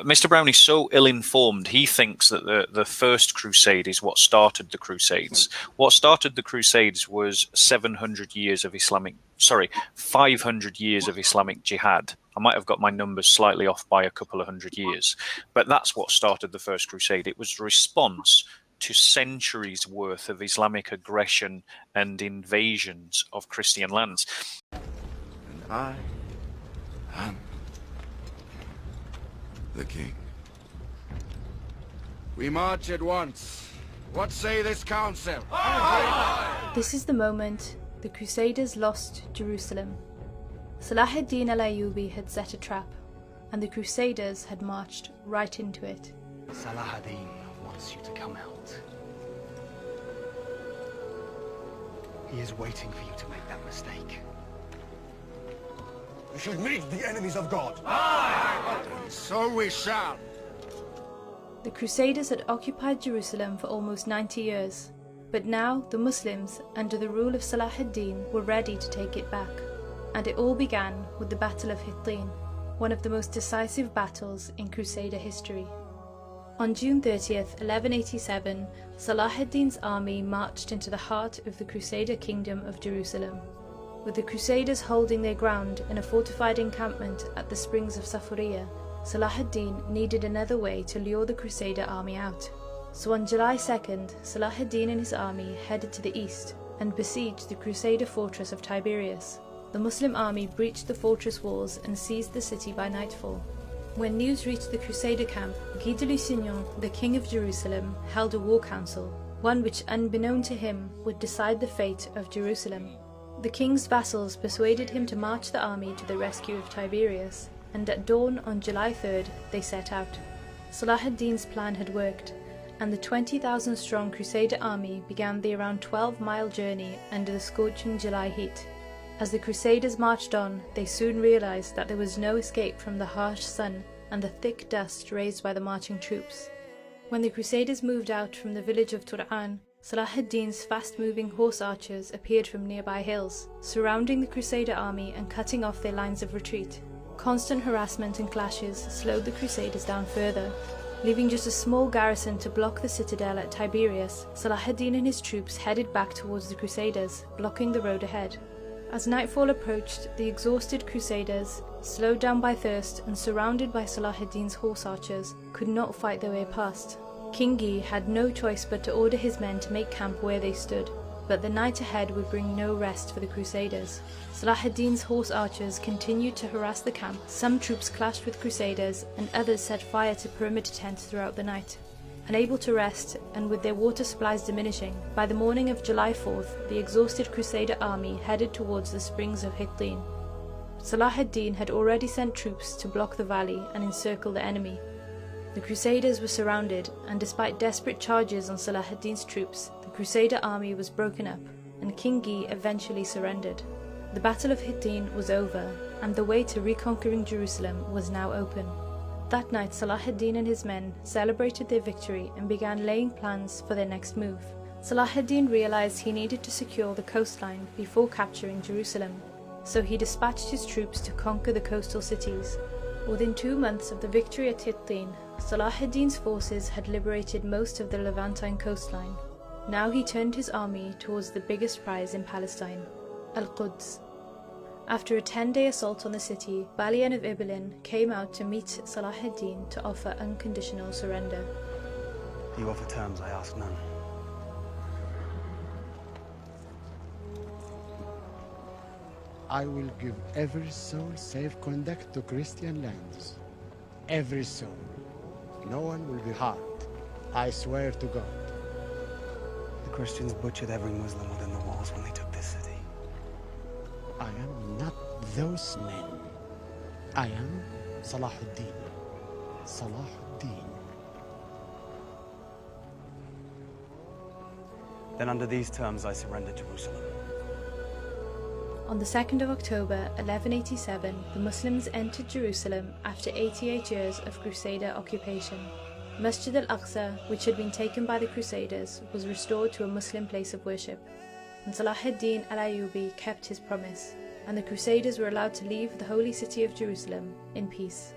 Mr. Brownie's so ill-informed. He thinks that the First Crusade is what started the Crusades. What started the Crusades was 500 years of Islamic jihad. I might have got my numbers slightly off by a couple of hundred years, but that's what started the First Crusade. It was a response to centuries worth of Islamic aggression and invasions of Christian lands. And I am the king. We march at once. What say this council? This is the moment the Crusaders lost Jerusalem. Salah ad-Din al-Ayyubi had set a trap, and the Crusaders had marched right into it. Salah ad-Din wants you to come out. He is waiting for you to make that mistake. We should meet the enemies of God. And so we shall. The Crusaders had occupied Jerusalem for almost 90 years, but now the Muslims, under the rule of Salah ad-Din, were ready to take it back. And it all began with the Battle of Hittin, one of the most decisive battles in Crusader history. On June 30th, 1187, Salah ad-Din's army marched into the heart of the Crusader kingdom of Jerusalem, with the Crusaders holding their ground in a fortified encampment at the springs of Safuriya. Salah ad-Din needed another way to lure the Crusader army out. So on July 2nd, Salah ad-Din and his army headed to the east and besieged the Crusader fortress of Tiberias. The Muslim army breached the fortress walls and seized the city by nightfall. When news reached the Crusader camp, Guy de Lusignan, the king of Jerusalem, held a war council, one which, unbeknown to him, would decide the fate of Jerusalem. The king's vassals persuaded him to march the army to the rescue of Tiberias, and at dawn on July 3rd they set out. Salah ad-Din's plan had worked, and the 20,000-strong Crusader army began the around 12-mile journey under the scorching July heat. As the Crusaders marched on, they soon realized that there was no escape from the harsh sun and the thick dust raised by the marching troops. When the Crusaders moved out from the village of Tur'an, Salah ad-Din's fast-moving horse archers appeared from nearby hills, surrounding the Crusader army and cutting off their lines of retreat. Constant harassment and clashes slowed the Crusaders down further. Leaving just a small garrison to block the citadel at Tiberias, Salah ad-Din and his troops headed back towards the Crusaders, blocking the road ahead. As nightfall approached, the exhausted Crusaders, slowed down by thirst and surrounded by Salah ad-Din's horse archers, could not fight their way past. King Guy had no choice but to order his men to make camp where they stood, but the night ahead would bring no rest for the Crusaders. Salah ad-Din's horse archers continued to harass the camp. Some troops clashed with Crusaders, and others set fire to perimeter tents throughout the night. Unable to rest, and with their water supplies diminishing, by the morning of July 4th, the exhausted Crusader army headed towards the springs of Hittin. Salah ad-Din had already sent troops to block the valley and encircle the enemy. The Crusaders were surrounded, and despite desperate charges on Salah ad-Din's troops, the Crusader army was broken up, and King Guy eventually surrendered. The Battle of Hittin was over, and the way to reconquering Jerusalem was now open. That night, Salah ad-Din and his men celebrated their victory and began laying plans for their next move. Salah ad-Din realized he needed to secure the coastline before capturing Jerusalem, so he dispatched his troops to conquer the coastal cities. Within 2 months of the victory at Hittin, Salah ad-Din's forces had liberated most of the Levantine coastline. Now he turned his army towards the biggest prize in Palestine, Al-Quds. After a 10-day assault on the city, Balian of Ibelin came out to meet Salah ad-Din to offer unconditional surrender. You offer terms, I ask none. I will give every soul safe conduct to Christian lands. Every soul. No one will be harmed. I swear to God. The Christians butchered every Muslim within the walls when they took this city. I am not those men. I am Salah ad-Din. Salah ad-Din. Then under these terms I surrender Jerusalem. On the 2nd of October 1187, the Muslims entered Jerusalem after 88 years of Crusader occupation. Masjid al-Aqsa, which had been taken by the Crusaders, was restored to a Muslim place of worship, and Salah ad-Din al-Ayyubi kept his promise, and the Crusaders were allowed to leave the holy city of Jerusalem in peace.